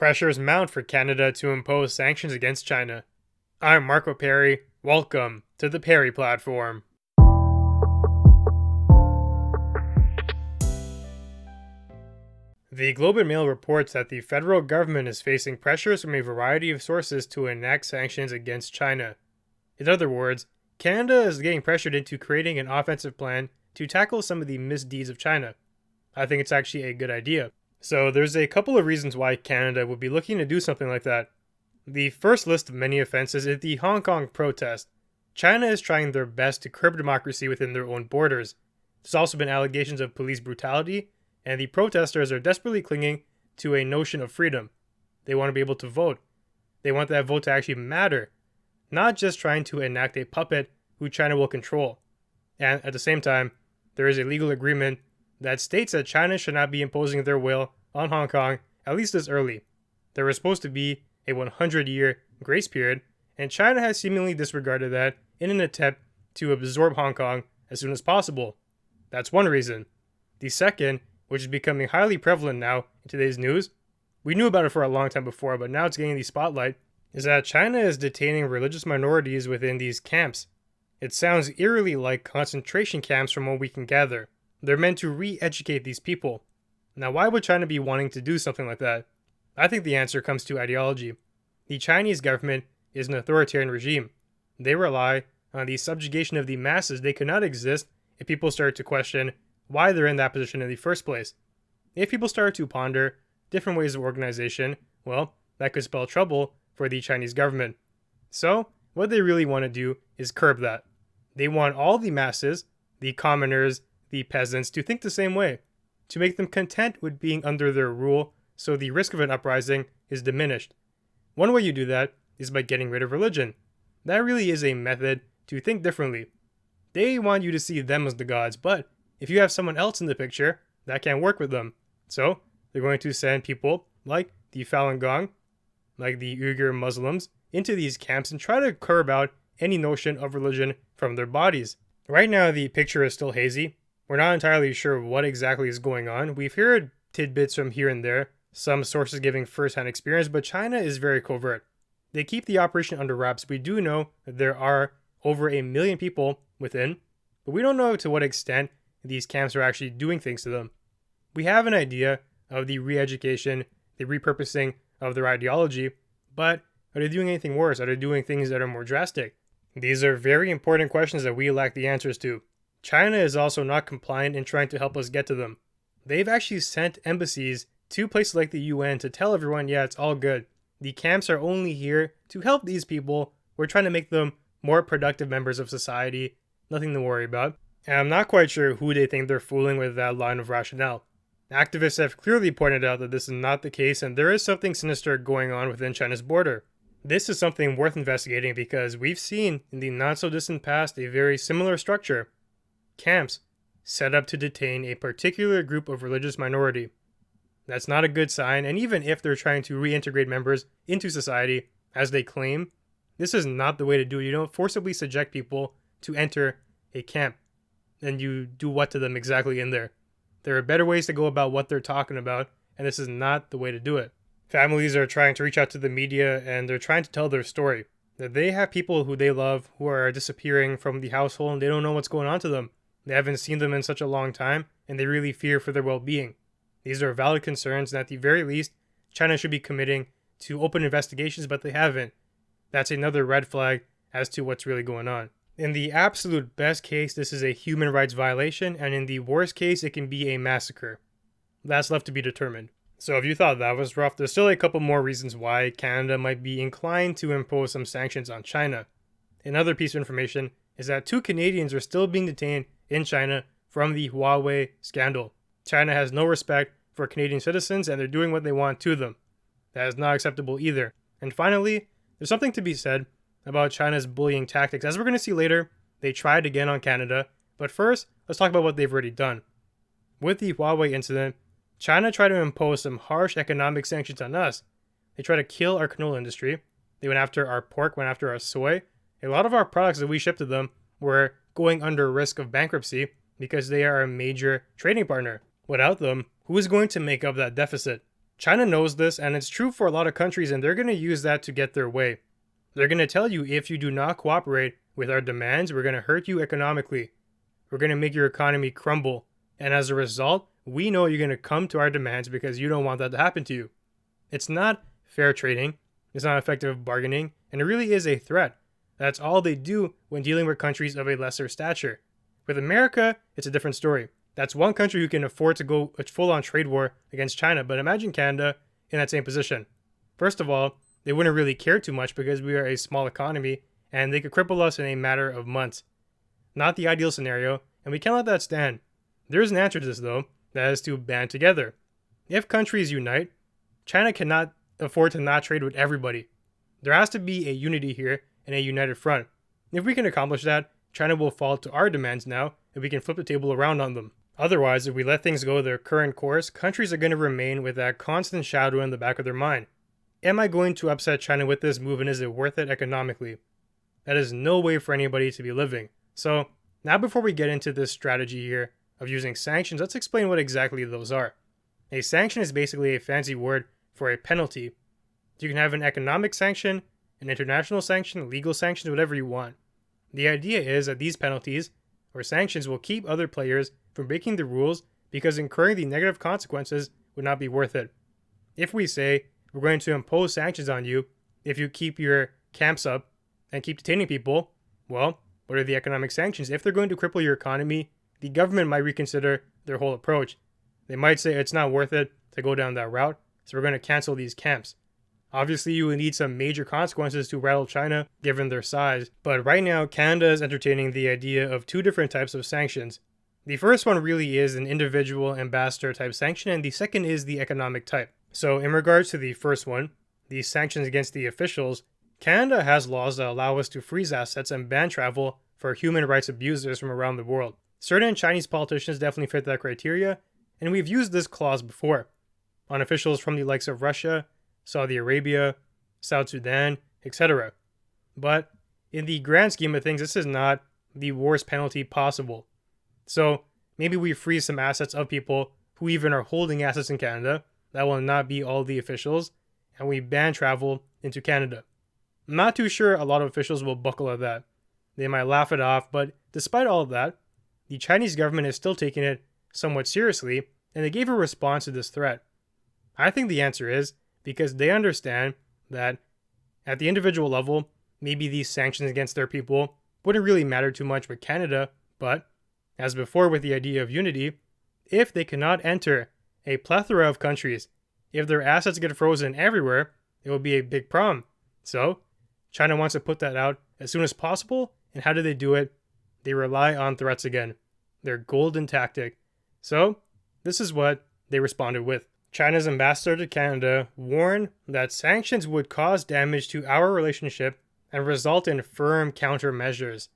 Pressures mount for Canada to impose sanctions against China. I'm Marco Perri. Welcome to the Perri platform. The Globe and Mail reports that the federal government is facing pressures from a variety of sources to enact sanctions against China. In other words, Canada is getting pressured into creating an offensive plan to tackle some of the misdeeds of China. I think it's actually a good idea. So there's a couple of reasons why Canada would be looking to do something like that. The first list of many offenses is the Hong Kong protest. China is trying their best to curb democracy within their own borders. There's also been allegations of police brutality, and the protesters are desperately clinging to a notion of freedom. They want to be able to vote. They want that vote to actually matter, not just trying to enact a puppet who China will control. And at the same time, there is a legal agreement that states that China should not be imposing their will on Hong Kong, at least this early. There was supposed to be a 100-year grace period, and China has seemingly disregarded that in an attempt to absorb Hong Kong as soon as possible. That's one reason. The second, which is becoming highly prevalent now in today's news, we knew about it for a long time before, but now it's getting the spotlight, is that China is detaining religious minorities within these camps. It sounds eerily like concentration camps from what we can gather. They're meant to re-educate these people. Now, why would China be wanting to do something like that? I think the answer comes to ideology. The Chinese government is an authoritarian regime. They rely on the subjugation of the masses. They could not exist if people started to question why they're in that position in the first place. If people started to ponder different ways of organization, well, that could spell trouble for the Chinese government. So, what they really want to do is curb that. They want all the masses, the commoners, the peasants, to think the same way, to make them content with being under their rule so the risk of an uprising is diminished. One way you do that is by getting rid of religion. That really is a method to think differently. They want you to see them as the gods, but if you have someone else in the picture, that can't work with them. So, they're going to send people like the Falun Gong, like the Uyghur Muslims, into these camps and try to curb out any notion of religion from their bodies. Right now, the picture is still hazy. We're not entirely sure what exactly is going on. We've heard tidbits from here and there, some sources giving first-hand experience, but China is very covert. They keep the operation under wraps. We do know that there are over 1 million people within, but we don't know to what extent these camps are actually doing things to them. We have an idea of the re-education, the repurposing of their ideology, but are they doing anything worse? Are they doing things that are more drastic? These are very important questions that we lack the answers to. China is also not compliant in trying to help us get to them. They've actually sent embassies to places like the UN to tell everyone, yeah, it's all good. The camps are only here to help these people. We're trying to make them more productive members of society. Nothing to worry about. And I'm not quite sure who they think they're fooling with that line of rationale. Activists have clearly pointed out that this is not the case, and there is something sinister going on within China's border. This is something worth investigating because we've seen in the not-so-distant past a very similar structure. Camps set up to detain a particular group of religious minority. That's not a good sign, and even if they're trying to reintegrate members into society, as they claim, this is not the way to do it. You don't forcibly subject people to enter a camp, and you do what to them exactly in there. There are better ways to go about what they're talking about, and this is not the way to do it. Families are trying to reach out to the media, and they're trying to tell their story. That they have people who they love who are disappearing from the household, and they don't know what's going on to them. They haven't seen them in such a long time, and they really fear for their well-being. These are valid concerns, and at the very least, China should be committing to open investigations, but they haven't. That's another red flag as to what's really going on. In the absolute best case, this is a human rights violation, and in the worst case, it can be a massacre. That's left to be determined. So if you thought that was rough, there's still a couple more reasons why Canada might be inclined to impose some sanctions on China. Another piece of information is that 2 Canadians are still being detained in China from the Huawei scandal. China has no respect for Canadian citizens, and they're doing what they want to them. That is not acceptable either. And finally, there's something to be said about China's bullying tactics. As we're going to see later, they tried again on Canada. But first, let's talk about what they've already done. With the Huawei incident, China tried to impose some harsh economic sanctions on us. They tried to kill our canola industry. They went after our pork, went after our soy. A lot of our products that we shipped to them were going under risk of bankruptcy because they are a major trading partner. Without them, who is going to make up that deficit? China knows this, and it's true for a lot of countries, and they're going to use that to get their way. They're going to tell you, if you do not cooperate with our demands, we're going to hurt you economically. We're going to make your economy crumble. And as a result, we know you're going to come to our demands because you don't want that to happen to you. It's not fair trading. It's not effective bargaining. And it really is a threat. That's all they do when dealing with countries of a lesser stature. With America, it's a different story. That's one country who can afford to go a full-on trade war against China. But imagine Canada in that same position. First of all, they wouldn't really care too much because we are a small economy and they could cripple us in a matter of months. Not the ideal scenario, and we can't let that stand. There is an answer to this though, that is to band together. If countries unite, China cannot afford to not trade with everybody. There has to be a unity here and a united front. If we can accomplish that, China will fall to our demands now, and we can flip the table around on them. Otherwise, if we let things go their current course, countries are going to remain with that constant shadow in the back of their mind. Am I going to upset China with this move, and is it worth it economically? That is no way for anybody to be living. So, now before we get into this strategy here of using sanctions, let's explain what exactly those are. A sanction is basically a fancy word for a penalty. You can have an economic sanction, an international sanction, legal sanctions, whatever you want. The idea is that these penalties, or sanctions, will keep other players from breaking the rules because incurring the negative consequences would not be worth it. If we say, we're going to impose sanctions on you if you keep your camps up and keep detaining people, well, what are the economic sanctions? If they're going to cripple your economy, the government might reconsider their whole approach. They might say it's not worth it to go down that route, so we're going to cancel these camps. Obviously, you would need some major consequences to rattle China, given their size, but right now, Canada is entertaining the idea of two different types of sanctions. The first one really is an individual ambassador type sanction, and the second is the economic type. So in regards to the first one, the sanctions against the officials, Canada has laws that allow us to freeze assets and ban travel for human rights abusers from around the world. Certain Chinese politicians definitely fit that criteria, and we've used this clause before on officials from the likes of Russia, Saudi Arabia, South Sudan, etc. But in the grand scheme of things, this is not the worst penalty possible. So maybe we freeze some assets of people who even are holding assets in Canada. That will not be all the officials, and we ban travel into Canada. I'm not too sure a lot of officials will buckle at that. They might laugh it off, but despite all of that, the Chinese government is still taking it somewhat seriously, and they gave a response to this threat. I think the answer is because they understand that at the individual level, maybe these sanctions against their people wouldn't really matter too much with Canada, but as before with the idea of unity, if they cannot enter a plethora of countries, if their assets get frozen everywhere, it will be a big problem. So, China wants to put that out as soon as possible, and how do they do it? They rely on threats again. Their golden tactic. So, this is what they responded with. China's ambassador to Canada warned that sanctions would cause damage to our relationship and result in firm countermeasures.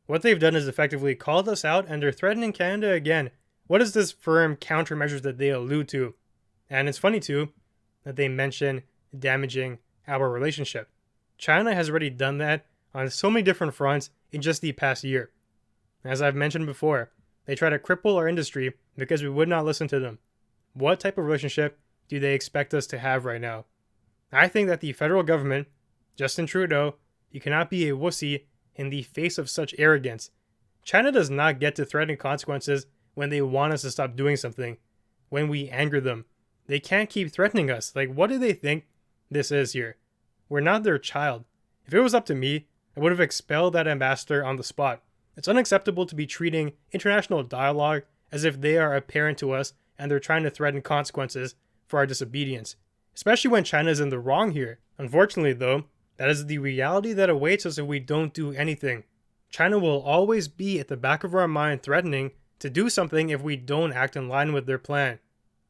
What they've done is effectively called us out, and they're threatening Canada again. What is this firm countermeasures that they allude to? And it's funny too that they mention damaging our relationship. China has already done that on so many different fronts in just the past year. As I've mentioned before, they try to cripple our industry because we would not listen to them. What type of relationship do they expect us to have right now? I think that the federal government, Justin Trudeau, you cannot be a wussy in the face of such arrogance. China does not get to threaten consequences when they want us to stop doing something, when we anger them. They can't keep threatening us. Like, what do they think this is here? We're not their child. If it was up to me, I would have expelled that ambassador on the spot. It's unacceptable to be treating international dialogue as if they are a parent to us and they're trying to threaten consequences for our disobedience, especially when China is in the wrong here. Unfortunately, though, that is the reality that awaits us if we don't do anything. China will always be at the back of our mind threatening to do something if we don't act in line with their plan.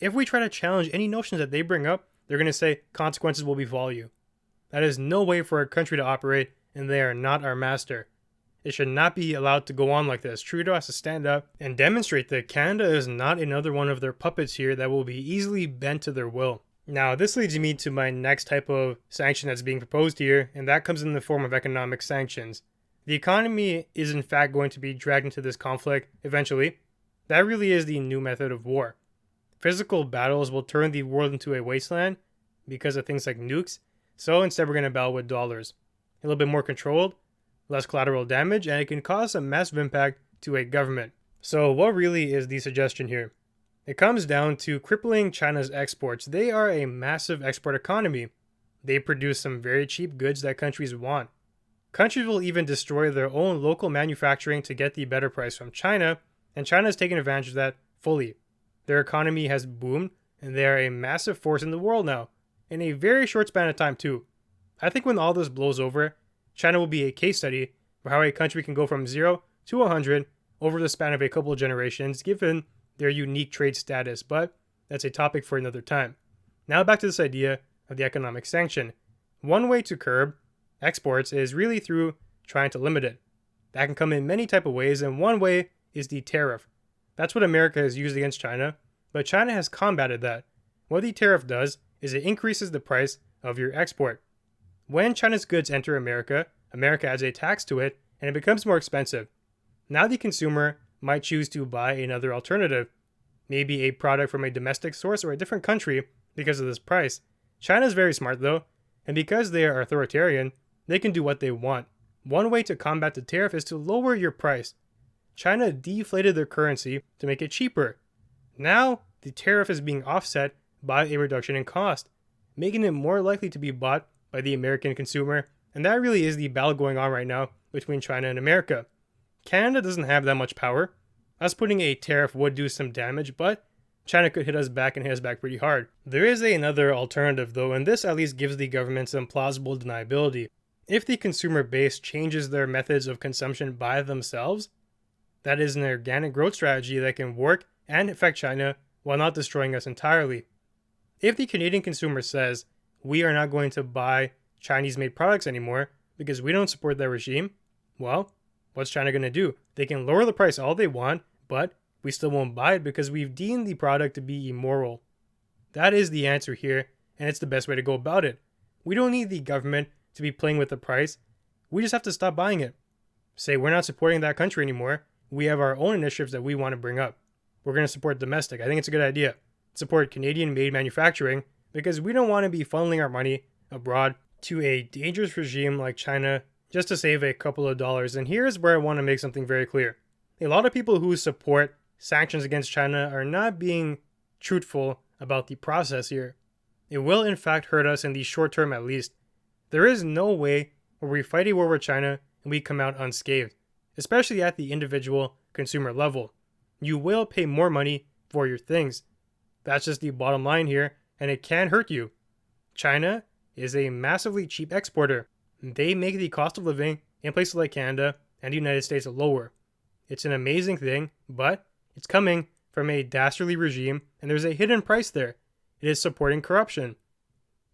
If we try to challenge any notions that they bring up, they're going to say consequences will befall you. That is no way for a country to operate, and they are not our master. It should not be allowed to go on like this. Trudeau has to stand up and demonstrate that Canada is not another one of their puppets here that will be easily bent to their will. Now, this leads me to my next type of sanction that's being proposed here, and that comes in the form of economic sanctions. The economy is in fact going to be dragged into this conflict eventually. That really is the new method of war. Physical battles will turn the world into a wasteland because of things like nukes, so instead we're going to battle with dollars. A little bit more controlled, less collateral damage, and it can cause a massive impact to a government. So what really is the suggestion here? It comes down to crippling China's exports. They are a massive export economy. They produce some very cheap goods that countries want. Countries will even destroy their own local manufacturing to get the better price from China, and China has taken advantage of that fully. Their economy has boomed, and they are a massive force in the world now, in a very short span of time too. I think when all this blows over, China will be a case study for how a country can go from 0 to 100 over the span of a couple of generations, given their unique trade status, but that's a topic for another time. Now back to this idea of the economic sanction. One way to curb exports is really through trying to limit it. That can come in many type of ways, and one way is the tariff. That's what America has used against China, but China has combated that. What the tariff does is it increases the price of your export. When China's goods enter America, America adds a tax to it, and it becomes more expensive. Now the consumer might choose to buy another alternative, maybe a product from a domestic source or a different country because of this price. China is very smart though, and because they are authoritarian, they can do what they want. One way to combat the tariff is to lower your price. China deflated their currency to make it cheaper. Now the tariff is being offset by a reduction in cost, making it more likely to be bought by the American consumer, and that really is the battle going on right now between China and America. Canada doesn't have that much power. Us putting a tariff would do some damage, but China could hit us back and hit us back pretty hard. There is another alternative though, and this at least gives the government some plausible deniability. If the consumer base changes their methods of consumption by themselves, that is an organic growth strategy that can work and affect China while not destroying us entirely. If the Canadian consumer says, we are not going to buy Chinese-made products anymore because we don't support their regime, well, what's China going to do? They can lower the price all they want, but we still won't buy it because we've deemed the product to be immoral. That is the answer here, and it's the best way to go about it. We don't need the government to be playing with the price. We just have to stop buying it. Say we're not supporting that country anymore. We have our own initiatives that we want to bring up. We're going to support domestic. I think it's a good idea. Support Canadian-made manufacturing because we don't want to be funneling our money abroad to a dangerous regime like China just to save a couple of dollars. And here's where I want to make something very clear. A lot of people who support sanctions against China are not being truthful about the process here. It will in fact hurt us in the short term at least. There is no way where we fight a war with China and we come out unscathed, especially at the individual consumer level. You will pay more money for your things. That's just the bottom line here, and it can hurt you. China is a massively cheap exporter. They make the cost of living in places like Canada and the United States lower. It's an amazing thing, but it's coming from a dastardly regime, and there's a hidden price there. It is supporting corruption.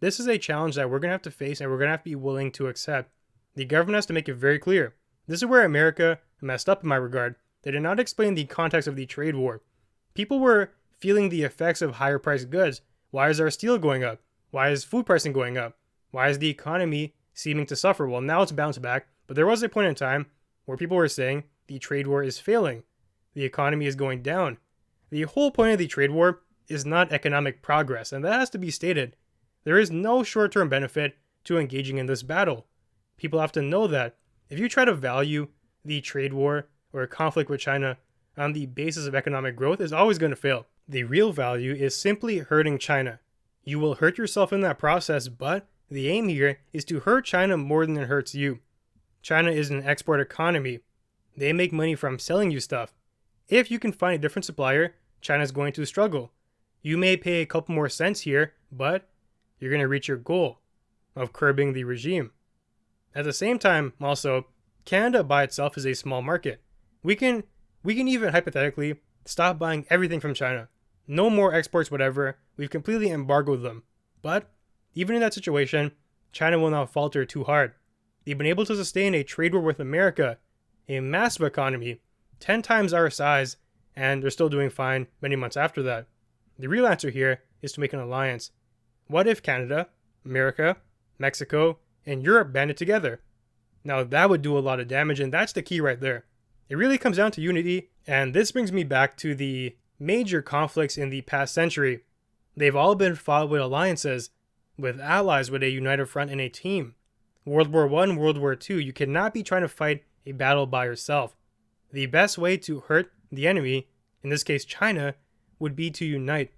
This is a challenge that we're going to have to face, and we're going to have to be willing to accept. The government has to make it very clear. This is where America messed up in my regard. They did not explain the context of the trade war. People were feeling the effects of higher priced goods. Why is our steel going up? Why is food pricing going up? Why is the economy seeming to suffer? Well, now it's bounced back, but there was a point in time where people were saying the trade war is failing. The economy is going down. The whole point of the trade war is not economic progress, and that has to be stated. There is no short-term benefit to engaging in this battle. People have to know that. If you try to value the trade war or a conflict with China on the basis of economic growth, it's always going to fail. The real value is simply hurting China. You will hurt yourself in that process, but the aim here is to hurt China more than it hurts you. China is an export economy. They make money from selling you stuff. If you can find a different supplier, China's going to struggle. You may pay a couple more cents here, but you're going to reach your goal of curbing the regime. At the same time, also, Canada by itself is a small market. We can even hypothetically stop buying everything from China. No more exports, whatever. We've completely embargoed them. But even in that situation, China will not falter too hard. They've been able to sustain a trade war with America, a massive economy, 10 times our size, and they're still doing fine many months after that. The real answer here is to make an alliance. What if Canada, America, Mexico, and Europe banded together? Now that would do a lot of damage, and that's the key right there. It really comes down to unity, and this brings me back to the major conflicts in the past century. They've all been fought with alliances, with allies, with a united front and a team. World War I, World War II, you cannot be trying to fight a battle by yourself. The best way to hurt the enemy, in this case China, would be to unite,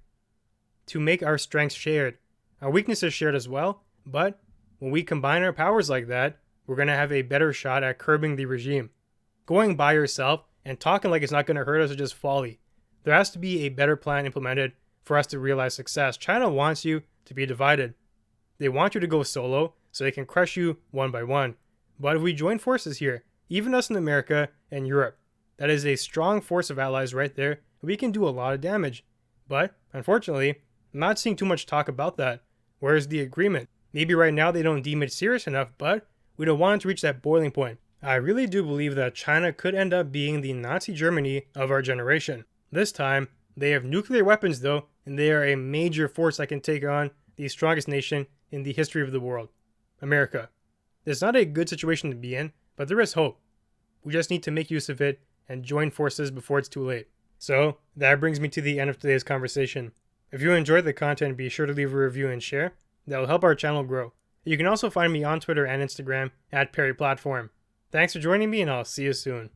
to make our strengths shared. Our weaknesses shared as well, but when we combine our powers like that, we're going to have a better shot at curbing the regime. Going by yourself and talking like it's not going to hurt us is just folly. There has to be a better plan implemented for us to realize success. China wants you to be divided. They want you to go solo so they can crush you one by one. But if we join forces here, even us in America and Europe, that is a strong force of allies right there. We can do a lot of damage. But unfortunately, I'm not seeing too much talk about that. Where's the agreement? Maybe right now they don't deem it serious enough, but we don't want it to reach that boiling point. I really do believe that China could end up being the Nazi Germany of our generation. This time, they have nuclear weapons though, and they are a major force that can take on the strongest nation in the history of the world, America. It's not a good situation to be in, but there is hope. We just need to make use of it and join forces before it's too late. So, that brings me to the end of today's conversation. If you enjoyed the content, be sure to leave a review and share. That will help our channel grow. You can also find me on Twitter and Instagram at Perri Platform. Thanks for joining me, and I'll see you soon.